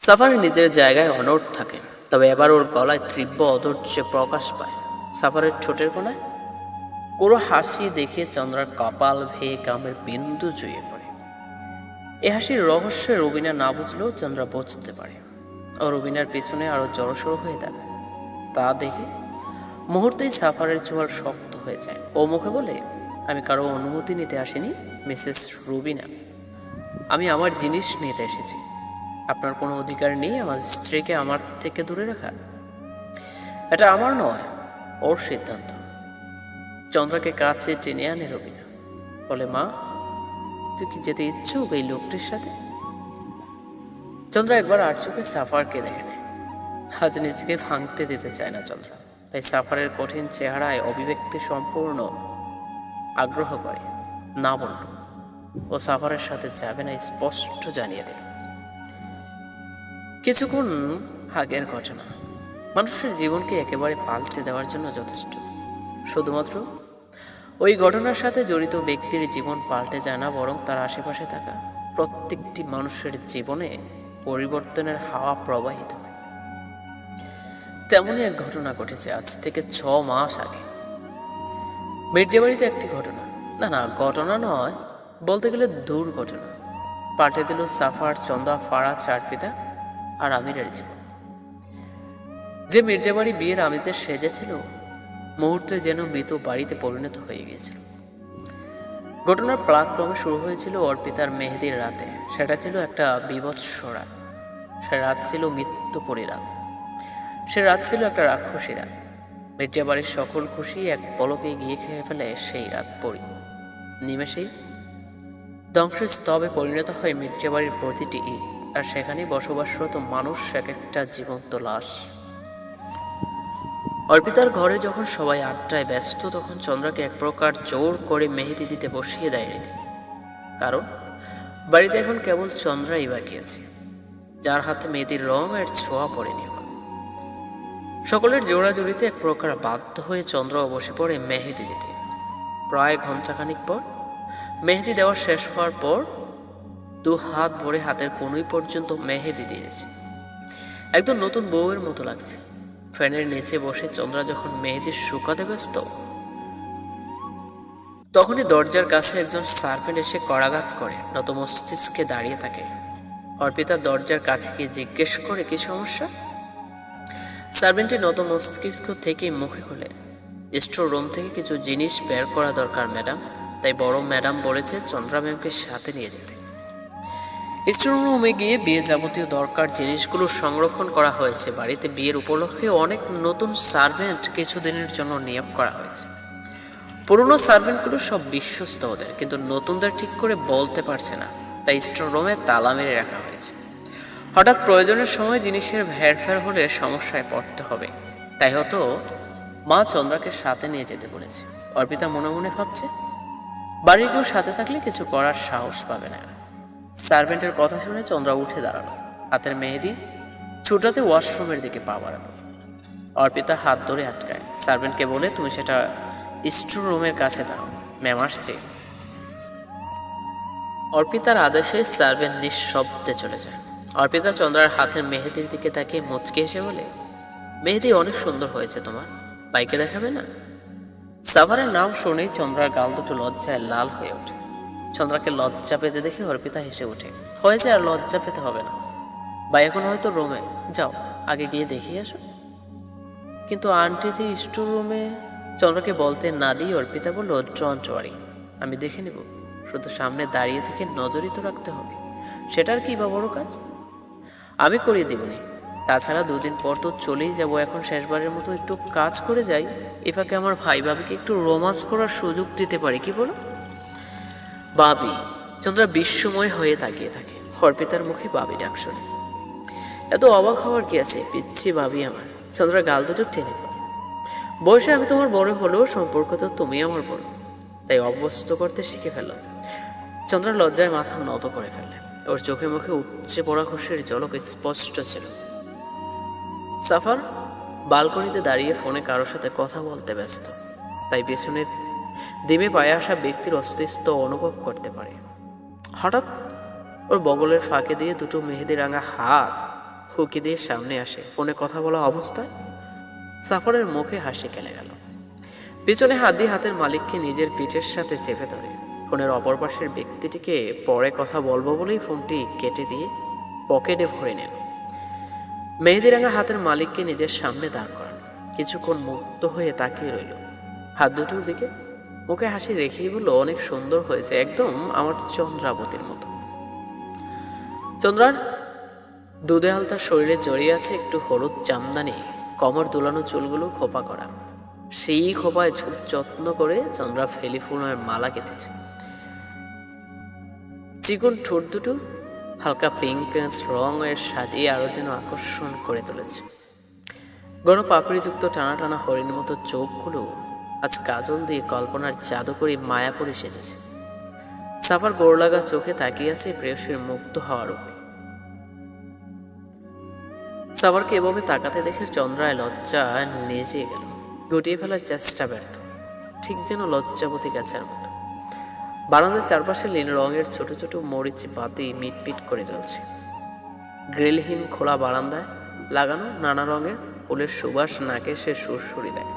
Safari নিজের জায়গায় অনড় থাকে, তবে এবার ওর গলায় তীব্র অধৈর্য প্রকাশ পায়। সাফারের ঠোঁটের কোণায় কোনো হাসি দেখে চন্দ্রার কপাল ভেয়ে কামের বিন্দু জুয়ে পড়ে। এ হাসির রহস্য রবিনা না বুঝলেও চন্দ্রা বুঝতে পারে। ও রবিনার পেছনে আরো জড়সড় হয়ে দাঁড়ায়। তা দেখে মুহূর্তেই সাফারের চোয়াল শক্ত হয়ে যায়। ও মুখে বলে, আমি কারো অনুমতি নিতে আসিনি মিসেস রুবিনা, আমি আমার জিনিস নিতে এসেছি। আপনার কোনো অধিকার নেই আমার স্ত্রীকে আমার থেকে দূরে রাখা। এটা আমার নয়, ওর সিদ্ধান্ত। চন্দ্রাকে কাছে টেনে আনে রবিনা, বলে, মা তুই কি যেতে ইচ্ছুক এই লোকটির সাথে? চন্দ্রা একবার আর চোখে সাফারকে দেখে নেয়। আজ নিজেকে ভাঙতে দিতে চায় না চন্দ্রা, তাই সাফারের কঠিন চেহারায় অভিব্যক্তি সম্পূর্ণ আগ্রহ করে না বলল। ও সাফারের সাথে যাবে না স্পষ্ট জানিয়ে দিল। কিছুক্ষণ আগের ঘটনা মানুষের জীবনকে একেবারে পাল্টে দেওয়ার জন্য যথেষ্ট। শুধুমাত্র ওই ঘটনার সাথে জড়িত ব্যক্তির জীবন পাল্টে যায় না, বরং তার আশেপাশে থাকা প্রত্যেকটি মানুষের জীবনে পরিবর্তনের হাওয়া প্রবাহিত হয়। তেমনই এক ঘটনা ঘটেছে আজ থেকে 6 মাস আগে মির্জাবাড়িতে। একটি ঘটনা, না ঘটনা নয়, বলতে গেলে দুর্ঘটনা পাল্টে দিল সাফার, চন্দা, ফারাজ, চারপিতা আর আমিরের জীবন। যে মির্জাবাড়ি বিয়ের আমিতে সেজেছিল, মুহূর্তে যেন মৃত বাড়িতে পরিণত হয়ে গিয়েছিল। ঘটনার প্রাক্রমে শুরু হয়েছিল অর্পিতার মেহেদির রাতে। সেটা ছিল একটা বীভৎস রাত। সে রাত ছিল মৃত্যুপরী রাত। সে রাত ছিল একটা রাক্ষসী রাত। মির্জাবাড়ির সকল খুশি এক পলকে গিয়ে খেয়ে ফেলে সেই রাত পরি। নিমেষেই ধ্বংসস্তবে পরিণত হয় মির্জাবাড়ির প্রতিটি ইট, আর সেখানে বসবাসরত মানুষ এক একটা জীবন্ত লাশ। অর্পিতার ঘরে যখন সবাই আড্ডায় ব্যস্ত, তখন চন্দ্রাকে এক প্রকার জোর করে মেহেদি দিতে বসিয়ে দেয় রীতি। কারণ বাড়িতে এখন কেবল চন্দ্রাই বাকি আছে, যার হাতে মেহেদির রং এর ছোঁয়া পড়েনি। সকলের জোড়াজুড়িতে এক প্রকার বাধ্য হয়ে চন্দ্রাও বসে পড়ে মেহেদি দিতে। প্রায় ঘণ্টাখানিক পর মেহেদি দেওয়া শেষ হওয়ার পর 2 হাত ভরে হাতের কনুই পর্যন্ত মেহেদি দিয়েছে। একদম নতুন বউয়ের মতো লাগছে। ফ্যানের নিচে বসে চন্দ্রা যখন মেহেদি শুকাতে ব্যস্ত, তখনই দরজার কাছে একজন সার্ভেন্ট এসে করাঘাত করে নত মস্তিষ্কে দাঁড়িয়ে থাকে। অর্পিতা দরজার কাছে গিয়ে জিজ্ঞেস করে, কি সমস্যা? সার্ভেন্টটি নত মস্তিষ্ক থেকে মুখে খুলে, স্টোর রুম থেকে কিছু জিনিস বের করা দরকার ম্যাডাম, তাই বড় ম্যাডাম বলেছে চন্দ্রা ম্যামকে সাথে নিয়ে যেতে। স্টোর রুমে গিয়ে বিয়ে যাবতীয় দরকার জিনিসগুলো সংরক্ষণ করা হয়েছে। বাড়িতে বিয়ের উপলক্ষে অনেক নতুন সার্ভেন্ট কিছুদিনের জন্য নিয়োগ করা হয়েছে। পুরনো সার্ভেন্টগুলো সব বিশ্বস্ত ওদের, কিন্তু নতুনদের ঠিক করে বলতে পারছে না, তাই স্টোর রুমে তালা মেরে রাখা হয়েছে। হঠাৎ প্রয়োজনের সময় জিনিসের হেরফের হলে সমস্যায় পড়তে হবে, তাই হয়তো মা চন্দ্রাকে সাথে নিয়ে যেতে বলেছে। অর্পিতা মনে মনে ভাবছে, বাড়ির কেউ সাথে থাকলে কিছু করার সাহস পাবে না। সার্ভেন্টের কথা শুনে চন্দ্রা উঠে দাঁড়ালো, হাতের মেহেদি ছুটাতে ওয়াশরুমের দিকে পা বাড়ালো। অর্পিতা হাত ধরে আটকায়, সার্ভেন্টকে বলে, তুমি সেটা স্টোর রুমের কাছে দাও, ম্যাম আসছে। অর্পিতার আদেশে সার্ভেন্ট নিঃশব্দে চলে যায়। অর্পিতা চন্দ্রার হাতের মেহেদির দিকে তাকিয়ে মুচকে এসে বলে, মেহেদি অনেক সুন্দর হয়েছে তোমার, বাইকে দেখাবে না? সাফারের নাম শুনেই চন্দ্রার গাল দুটো লজ্জায় লাল হয়ে ওঠে। চন্দ্রাকে লজ্জা পেতে দেখে অর্পিতা হেসে ওঠে, হয়েছে, আর লজ্জা পেতে হবে না, বা এখন হয়তো রুমে যাও, আগে গিয়ে দেখিয়ে আসো। কিন্তু আন্টি দি স্টোর রুমে, চন্দ্রাকে বলতে না দিয়ে অর্পিতা বলল, ডোন্ট ওয়ারি, আমি দেখে নেব, শুধু সামনে দাঁড়িয়ে থেকে নজরই তো রাখতে হবে, সেটার কি বা বড় কাজ, আমি করিয়ে দেবনি। তাছাড়া 2 দিন পর তো চলেই যাব, এখন শেষবারের মতো একটু কাজ করে যাই, এভাবে আমার ভাই ভাবিকে একটু রোমান্স করার সুযোগ দিতে পারি, কি বলো? বাবি। চন্দ্রা বিস্ময় হয়ে তাকিয়ে থাকে। অর্পিতার মুখে বাবি ডাক শুনে এত অবাক হওয়ার কি আছে, পিচ্ছি ভাবি আমার। চন্দ্রা গাল দুটো টেনে পড়ে, বয়সে আমি তোমার বড় হলেও সম্পর্ক তো তুমি আমার বড়, তাই অভ্যস্ত করতে শিখে ফেল। চন্দ্রা লজ্জায় মাথা নত করে ফেলে। ওর চোখে মুখে উপচে পড়া খুশির ঝলক স্পষ্ট ছিল। সাফার বালকনিতে দাঁড়িয়ে ফোনে কারোর সাথে কথা বলতে ব্যস্ত, তাই পেছনে ডিমে পায়ে আসা ব্যক্তির অস্তিত্ব অনুভব করতে পারে। হঠাৎ ওর বগলের ফাঁকে দিয়ে দুটো মেহেদি রাঙা হাত ফুঁকি দিয়ে সামনে আসে ফোনে কথা বলা অবস্থায়। সাফারের মুখে হাসি খেলে গেল। পিছনে হাত দিয়ে হাতের মালিককে নিজের পিঠের সাথে চেপে ধরে ফোনের অপর পাশের ব্যক্তিটিকে পরে কথা বলবো বলেই ফোনটি কেটে দিয়ে পকেটে ভরে নিল। মেহেদি রাঙা হাতের মালিককে নিজের সামনে দাঁড় করান। কিছুক্ষণ মুগ্ধ হয়ে তাকিয়ে রইল হাত দুটোর দিকে। মুখে হাসি রেখেই বলল, অনেক সুন্দর হয়েছে, একদম আমার চন্দ্রাবতীর মতো। চন্দ্রার দুধে আলতা শরীরে জড়িয়ে আছে একটু হলুদ জামদানি, কমর দুলানো চুলগুলো খোপা করা। সেই খোপায় ঝুপ যত্ন করে চন্দ্রা ফেলি ফুলের মালা গেঁথেছে। চিকন ঠোঁট দুটো হালকা পিঙ্ক রঙের সাজিয়ে আরো যেন আকর্ষণ করে তুলেছে। গণ পাপড়িযুক্ত টানা টানা হরিণ মতো চোখগুলো আজ কাজল দিয়ে কল্পনার জাদুকরী মায়াপুরী সেজেছে। সাফার গোড় লাগা চোখে তাকিয়ে আছে প্রেয়সীর মুক্ত হওয়ার উপরে। সাফারকে এভাবে তাকাতে দেখে চন্দ্রায় লজ্জা নেজে গেল। গুটিয়ে ফেলার চেষ্টা ব্যর্থ, ঠিক যেন লজ্জাবতী গাছের মতো। বারান্দার চারপাশে নীল রঙের ছোট ছোট মরিচ বাতি মিটমিট করে জ্বলছে। গ্রিলহীন খোলা বারান্দায় লাগানো নানা রঙের ফুলের সুবাস নাকে সে সুরসুরি দেয়।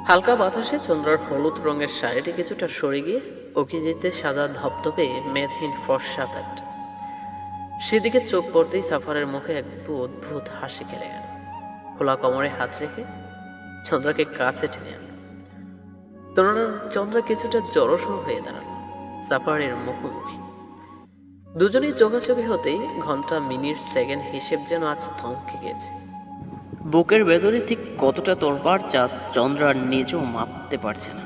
হালকা বাতাসে চন্দ্রার হলুদ রঙের শাড়িটি কিছুটা সরে গিয়ে ওকে যেতে সাদা ধপধপে মেদহীন ফর্সা প্যান্ট। সেদিকে চোখ পড়তেই সাফারের মুখে এক অদ্ভুত হাসি খেলে গেল। খোলা কোমরে হাত রেখে চন্দ্রাকে কাছে টেনে আনল। চন্দ্রা কিছুটা জড়সড় হয়ে দাঁড়ালো সাফারের মুখোমুখি। দুজনেই চোখাচোখি হতেই ঘন্টা মিনিট সেকেন্ড হিসেব যেন আজ থমকে গেছে। বুকের ভেতরে ঠিক কতটা তোলপাড় যা চন্দ্রা নিজেও মাপতে পারছে না।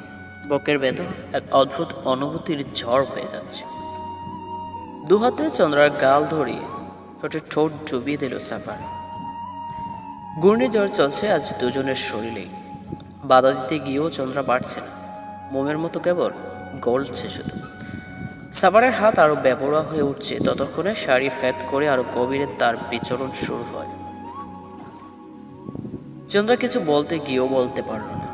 বুকের ভেতর এক অদ্ভুত অনুভূতির ঝড় হয়ে যাচ্ছে। দুহাতে চন্দ্রার গাল ধরিয়ে ঠোঁটে ঠোঁট ডুবিয়ে দিল সাফার। ঘূর্ণিঝড় চলছে আজ দুজনের শরীরেই। বাধা দিতে গিয়েও চন্দ্রা পারছে না, মোমের মতো কেবল গলছে শুধু। সাফারের হাত আরো বেপরোয়া হয়ে উঠছে ততক্ষণে শাড়ি ফ্যাত করে আরো গভীরে তার বিচরণ শুরু হয়। চন্দ্রা কিছু বলতে গিয়েও বলতে পারল না।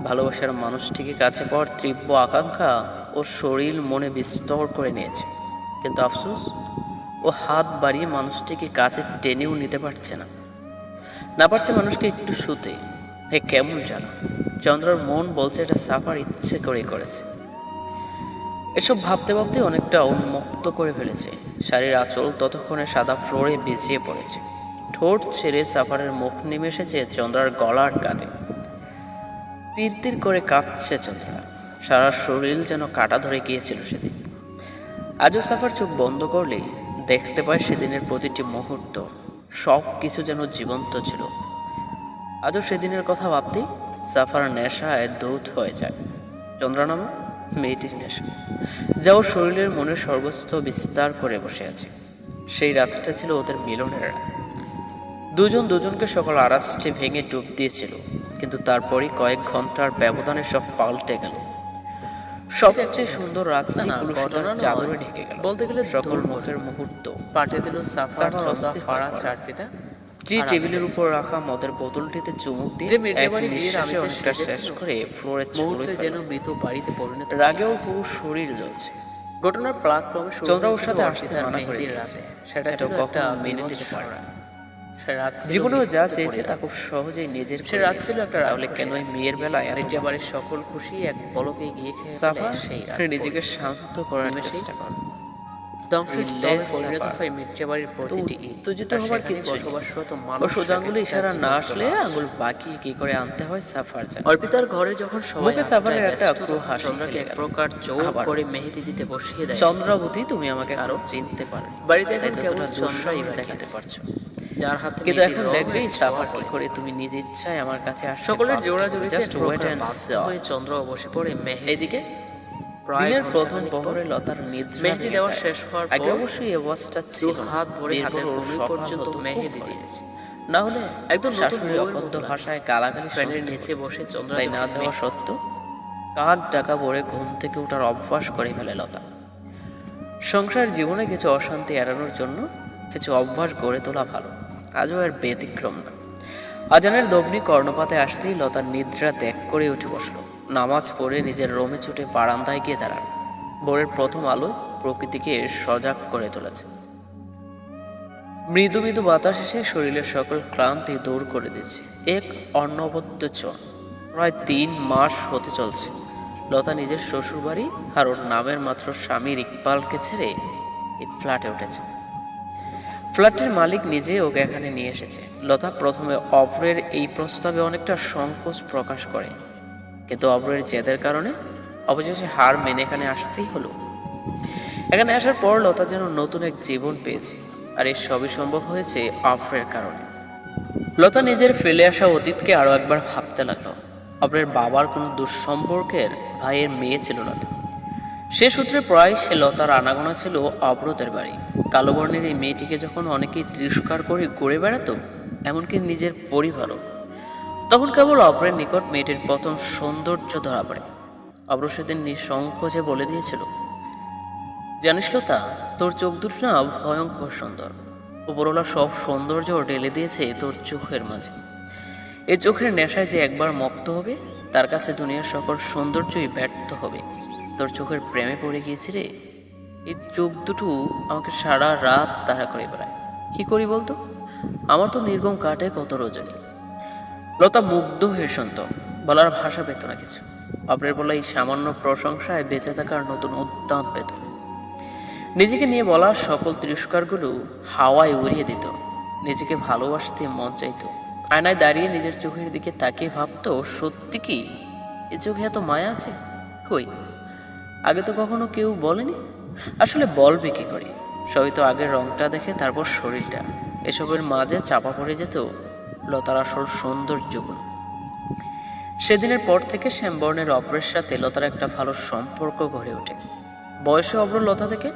ভালোবাসার মানুষটিকে কাছে পাওয়ার তীব্র আকাঙ্ক্ষা ওর শরীর মনে বিস্তর করে নিয়েছে, কিন্তু আফসোস ও হাত বাড়িয়ে মানুষটিকে কাছে টেনেও নিতে পারছে না পারছে মানুষকে একটু শুতে। হে কেমন জানো, চন্দ্রার মন বলছে এটা সাফার ইচ্ছে করেই করেছে। এসব ভাবতে ভাবতে অনেকটা উন্মুক্ত করে ফেলেছে। শাড়ির আঁচল ততক্ষণে সাদা ফ্লোরে বিছিয়ে পড়েছে। ঠোঁট ছেড়ে সাফারের মুখ নেমে এসেছে চন্দ্রার গলার কাঁধে। তীর তীর করে কাঁপছে চন্দ্রা, সারা শরীর যেন কাটা ধরে গিয়েছিল সেদিন। আজও সাফার চোখ বন্ধ করলে দেখতে পায় সেদিনের প্রতিটি মুহূর্ত, সব কিছু যেন জীবন্ত ছিল। আজও সেদিনের কথা ভাবতেই সাফার নেশায় দৌত হয়ে যায়। চন্দ্রা নামক মেয়েটির নেশা, যা ওর শরীরের মনে সর্বস্ব বিস্তার করে বসে আছে। সেই রাতটা ছিল ওদের মিলনের রাত। দুজন দুজনকে সকল আড়াজটি ভেঙে ডুব দিয়েছিল, কিন্তু তারপরই কয়েক ঘন্টার ব্যবধানে সব পাল্টে গেল। সবচেয়ে সুন্দর রাতটা চাদরে ঢেকে গেল। বলতে গেলে সকল মোটের মুহূর্ত পাল্টে দিল সাফার ফাড়া চারপিতা। টি টেবিলের উপর রাখা মদের বোতলটিতে চুমুক দিয়ে যে মির্জাবাড়ি বিয়ের আমিটা শেষ করে ফ্লোরে মুহূর্তে যেন মৃত বাড়িতে পরিণত। রাগেও পুরো শরীর জ্বলছে। ঘটনার প্রাক্রমে চন্দ্রা ওর সাথে আসতে মানা করে দিয়েছে। সেটা ছিল কখনো মেনে নিতে পারে না। জীবনেও যা চেয়েছে তা খুব সহজেই নিজের। সে রাত ছিল একটা রাহুলে কেন মেয়ের বেলায় মির্জাবাড়ির সকল খুশি এক পলকে গিয়ে খেয়ে সাফা নিজেকে শান্ত করার চেষ্টা করে। আঙুল বাকিয়ে কি করে আনতে হয় সাফার জানে। অর্পিতার ঘরে যখন সবাই সাফারের একটা চন্দ্রাকে এক প্রকার জোর করে মেহেদি দিতে বসিয়ে দেয়। চন্দ্রাবতী, তুমি আমাকে আরো চিনতে পারো। বাড়িতে এখন কেবল চন্দ্রাই দেখাতে পারছো, যার হাতে কিন্তু এখন দেখবে সাফার কি করে তুমি নিজ ইচ্ছায় আমার কাছে আসছো। সকলের জোড়াজোড়িতে চন্দ্র বসে পড়ে মেহেদিকে। দিনের প্রথম প্রহরে লতার নিদ্রা মেহেদি দেওয়া শেষ হওয়ার আগে অবশ্যই এই ওয়াচটা ছিল। হাত ভরে হাতের কনুই পর্যন্ত মেহেদি দিয়েছে, না হলে একদম শাশুড়ি অকথ্য ভাষায় গালাগালি ফ্যানের নিচে বসে চন্দ্র তাই না যাওয়া সত্ত্বেও কাক ডাকা ভরে ঘুম থেকে ওঠার অভ্যাস করে ফেলে লতা। সংসার জীবনে কিছু অশান্তি এড়ানোর জন্য কিছু অভ্যাস গড়ে তোলা ভালো। আজও এর ব্যতিক্রম না। আজানের দবনি কর্ণপাতে আসতেই লতার নিদ্রা ত্যাগ করে উঠে বসলো। নামাজ পড়ে নিজের রোমে ছুটে বারান্দায় গিয়ে দাঁড়ান। ভোরের প্রথম আলো প্রকৃতিকে সজাগ করে তুলেছে। মৃদু মৃদু বাতাস এসে শরীরের সকল ক্লান্তি দূর করে দিচ্ছে। এক অনবদ্য চল প্রায় 3 মাস হতে চলছে। লতা নিজের শ্বশুরবাড়ি আর ওর নামের মাত্র স্বামীর ইকবালকে ছেড়ে এই ফ্ল্যাটে উঠেছে। ফ্ল্যাটের মালিক নিজে ওকে এখানে নিয়ে এসেছে। লতা প্রথমে অভ্রের এই প্রস্তাবে অনেকটা সংকোচ প্রকাশ করে, কিন্তু অভ্রের জেদের কারণে অবশেষে হার মেনে এখানে আসতেই হলো। এখানে আসার পর লতা যেন নতুন এক জীবন পেয়েছে, আর এই সবই সম্ভব হয়েছে অভ্রের কারণে। লতা নিজের ফেলে আসা অতীতকে আরো একবার ভাবতে লাগলো। অভ্রের বাবার কোনো দুঃসম্পর্কের ভাইয়ের মেয়ে ছিল লতা। সে সূত্রে প্রায় সে লতার আনাগোনা ছিল অবরোধের বাড়ি। কালো বর্ণের এই মেয়েটিকে যখন অনেকেই তিরস্কার করে ঘুরে বেড়াতো, এমনকি নিজের পরিবারও, তখন কেবল অভ্রের নিকট মেয়েটির প্রথম সৌন্দর্য ধরা পড়ে। অভ্র সেদিন নিঃসংকোচে বলে দিয়েছিল, জানিস লতা, তোর চোখ দুটো না ভয়ঙ্কর সুন্দর। উপরওয়ালা সব সৌন্দর্য ঢেলে দিয়েছে তোর চোখের মাঝে। এই চোখের নেশায় যে একবার মত্ত হবে, তার কাছে দুনিয়ার সকল সৌন্দর্যই ব্যর্থ হবে। তোর চোখের প্রেমে পড়ে গিয়েছি রে। এই চোখ দুটো আমাকে সারা রাত তাড়া করে বেড়ায়। কি করি বলতো? আমার তো নির্গম কাটে কত রজনী। লতা মুগ্ধ হয়ে শুনত, বলার ভাষা পেত না কিছু। অপরের বলা এই সামান্য প্রশংসায় বেঁচে থাকার নতুন উদ্যম পেত। নিজেকে নিয়ে বলা সকল তিরস্কারগুলো হাওয়ায় উড়িয়ে দিত। নিজেকে ভালোবাসতে মন চাইত। আয়নায় দাঁড়িয়ে নিজের চোখের দিকে তাকিয়ে ভাবতো, সত্যি কি এ চোখে এত মায়া আছে? কই, আগে তো কখনো কেউ বলেনি। আসলে বলবে কি করে? সবই তো আগের রংটা দেখে, তারপর শরীরটা। এসবের মাঝে চাপা পড়ে যেত লতার আসল সৌন্দর্যগুলো। সেদিনের পর থেকে শ্যামবর্ণের অভ্রের সাথে লতার একটা ভালো সম্পর্ক গড়ে ওঠে। বয়সে অভ্র লতা থেকে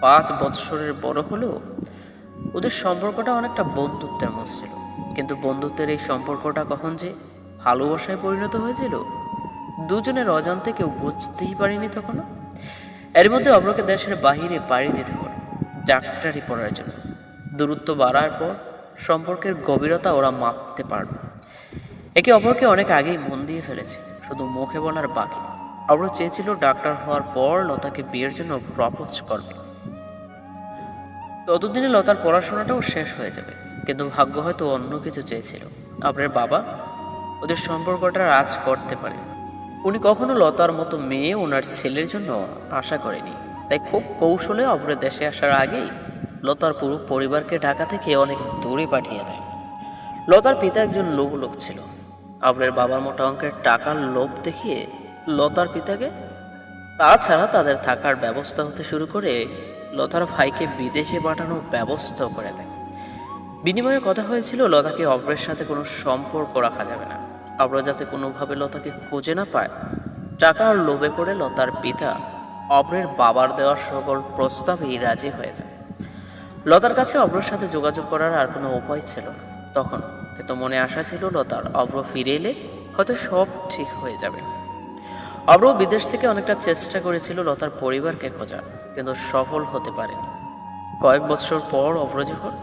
5 বৎসরের বড় হলেও ওদের সম্পর্কটা অনেকটা বন্ধুত্বের মতো ছিল। কিন্তু বন্ধুত্বের এই সম্পর্কটা কখন যে ভালোবাসায় পরিণত হয়েছিল, দুজনের অজান্তে কেউ বুঝতেই পারেনি তখনও। এর মধ্যে অভ্রকে দেশের বাহিরে পাড়ি দিতে হলো ডাক্তারি পড়ার জন্য। দূরত্ব বাড়ার পর সম্পর্কের গভীরতা ওরা মাপতে পারল। একে অপরকে অনেক আগেই মন দিয়ে ফেলেছে, শুধু মুখে বলার বাকি। অভ্র চেয়েছিল ডাক্তার হওয়ার পর লতাকে বিয়ের জন্য প্রপোজ করবে। ততদিনে লতার পড়াশোনাটাও শেষ হয়ে যাবে। কিন্তু ভাগ্য হয়তো অন্য কিছু চেয়েছিল। অভ্রের বাবা ওদের সম্পর্কটা রাজ করতে পারে। উনি কখনো লতার মতো মেয়ে ওনার ছেলের জন্য আশা করেনি। তাই খুব কৌশলে অভ্রের দেশে আসার আগেই লতার পুরো পরিবারকে ঢাকা থেকে অনেক দূরে পাঠিয়ে দেয়। লতার পিতা একজন লোক ছিল। অভ্রের বাবার মোটা অঙ্কের টাকার লোভ দেখিয়ে লতার পিতাকে, তাছাড়া তাদের থাকার ব্যবস্থা হতে শুরু করে লতার ভাইকে বিদেশে পাঠানোর ব্যবস্থাও করে দেয়। বিনিময়ে কথা হয়েছিল লতাকে অভ্রের সাথে কোনো সম্পর্ক রাখা যাবে না। অভ্র যাতে কোনোভাবে লতাকে খুঁজে না পায়, টাকার লোভে পড়ে লতার পিতা অভ্রের বাবার দেওয়ার সকল প্রস্তাবেই রাজি হয়ে যায়। লতার কাছে অভ্রের সাথে যোগাযোগ করার আর কোনো উপায় ছিল না তখন। কিন্তু মনে আশা ছিল লতার অভ্র ফিরে এলে হয়তো সব ঠিক হয়ে যাবে। অভ্র বিদেশ থেকে অনেকটা চেষ্টা করেছিল লতার পরিবারকে খোঁজার, কিন্তু সফল হতে পারেনি। কয়েক বছর পর অভ্র যখন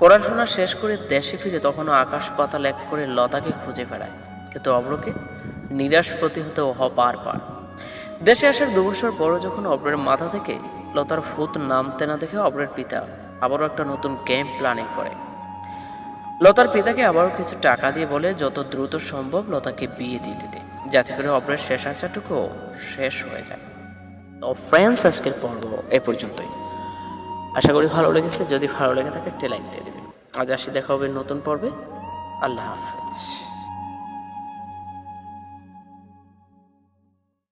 পড়াশোনা শেষ করে দেশে ফিরে, তখনও আকাশ পাতাল এক করে লতাকে খুঁজে বেড়ায়। কিন্তু অভ্রকে নিরাশ প্রতিহত হবার পার। দেশে আসার 2 বছর পরও যখন অভ্রের মাথা থেকে লতার ভূত নামতে না দেখে অভ্রের পিতা আবারও একটা নতুন গেম প্ল্যানিং করে। লতার পিতাকে আবারও কিছু টাকা দিয়ে বলে যত দ্রুত সম্ভব লতাকে বিয়ে দিয়ে দিতে, যাতে করে অভ্রের শেষ আশাটুকু শেষ হয়ে যায়। তো ফ্রেন্ডস, আজকের পর্ব এ পর্যন্তই। আশা করি ভালো লেগেছে। যদি ভালো লেগে থাকে একটা লাইক দিয়ে দেবেন। আজ আসি, দেখা হবে নতুন পর্বে। আল্লাহ হাফেজ।